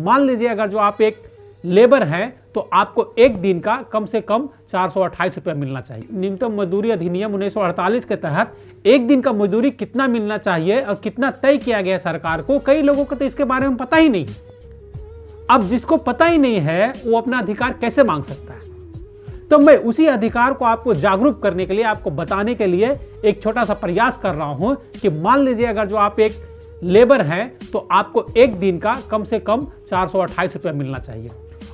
मान लीजिए अगर जो आप एक लेबर हैं तो आपको एक दिन का कम से कम 428 रुपया मिलना चाहिए। न्यूनतम मजदूरी अधिनियम 1948 के तहत एक दिन का मजदूरी कितना मिलना चाहिए और कितना तय किया गया सरकार को, कई लोगों को तो इसके बारे में पता ही नहीं है। अब जिसको पता ही नहीं है वो अपना अधिकार कैसे मांग सकता है? तो मैं उसी अधिकार को आपको जागरूक करने के लिए, आपको बताने के लिए एक छोटा सा प्रयास कर रहा हूं कि मान लीजिए अगर जो आप एक लेबर हैं तो आपको एक दिन का कम से कम 428 रुपया मिलना चाहिए,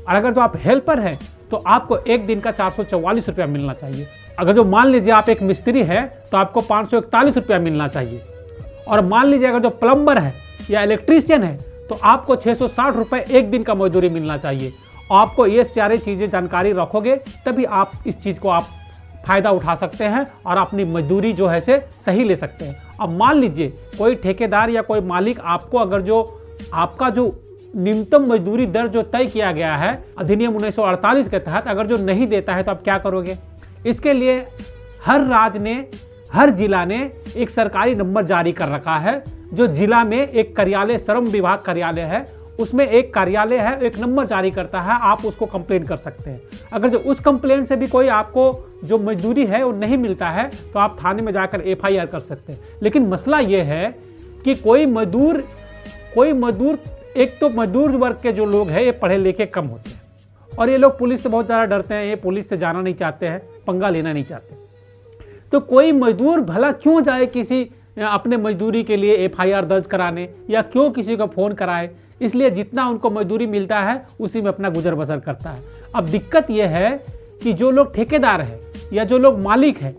और अगर जो आप हेल्पर हैं तो आपको एक दिन का 444 रुपया मिलना चाहिए। अगर जो मान लीजिए आप एक मिस्त्री है तो आपको 541 रुपया मिलना चाहिए, और मान लीजिए अगर जो प्लम्बर है या इलेक्ट्रीशियन है तो आपको 660 रुपये एक दिन का मजदूरी मिलना चाहिए। आपको ये सारी चीज़ें जानकारी रखोगे तभी आप इस चीज़ को आप फायदा उठा सकते हैं और अपनी मजदूरी जो है से सही ले सकते हैं। अब मान लीजिए कोई ठेकेदार या कोई मालिक आपको अगर जो आपका जो न्यूनतम मजदूरी दर जो तय किया गया है अधिनियम 1948 के तहत अगर जो नहीं देता है तो आप क्या करोगे? इसके लिए हर राज्य ने, हर जिला ने एक सरकारी नंबर जारी कर रखा है। जो जिला में एक कार्यालय, श्रम विभाग कार्यालय है, उसमें एक कार्यालय है, एक नंबर जारी करता है, आप उसको कंप्लेन कर सकते हैं। अगर जो उस कंप्लेन से भी कोई आपको जो मजदूरी है वो नहीं मिलता है तो आप थाने में जाकर FIR कर सकते हैं। लेकिन मसला ये है कि कोई मजदूर एक तो मजदूर वर्ग के जो लोग हैं ये पढ़े लिखे कम होते हैं और ये लोग पुलिस से बहुत ज़्यादा डरते हैं, ये पुलिस से जाना नहीं चाहते हैं, पंगा लेना नहीं चाहते। तो कोई मजदूर भला क्यों जाए किसी अपने मजदूरी के लिए FIR दर्ज कराने, या क्यों किसी को फ़ोन कराए? इसलिए जितना उनको मजदूरी मिलता है उसी में अपना गुजर बसर करता है। अब दिक्कत यह है कि जो लोग ठेकेदार हैं या जो लोग मालिक हैं,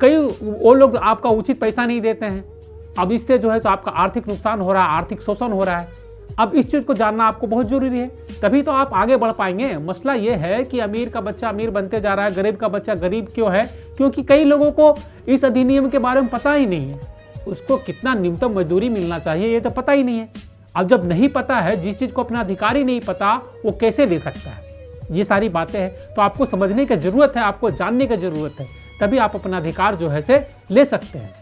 कई वो लोग आपका उचित पैसा नहीं देते हैं। अब इससे जो है तो आपका आर्थिक नुकसान हो रहा है, आर्थिक शोषण हो रहा है। अब इस चीज़ को जानना आपको बहुत जरूरी है, तभी तो आप आगे बढ़ पाएंगे। मसला ये है कि अमीर का बच्चा अमीर बनते जा रहा है, गरीब का बच्चा गरीब क्यों है? क्योंकि कई लोगों को इस अधिनियम के बारे में पता ही नहीं है। उसको कितना न्यूनतम मजदूरी मिलना चाहिए ये तो पता ही नहीं है। अब जब नहीं पता है, जिस चीज़ को अपना अधिकार ही नहीं पता, वो कैसे दे सकता है? ये सारी बातें हैं तो आपको समझने की जरूरत है, आपको जानने की जरूरत है, तभी आप अपना अधिकार जो है से ले सकते हैं।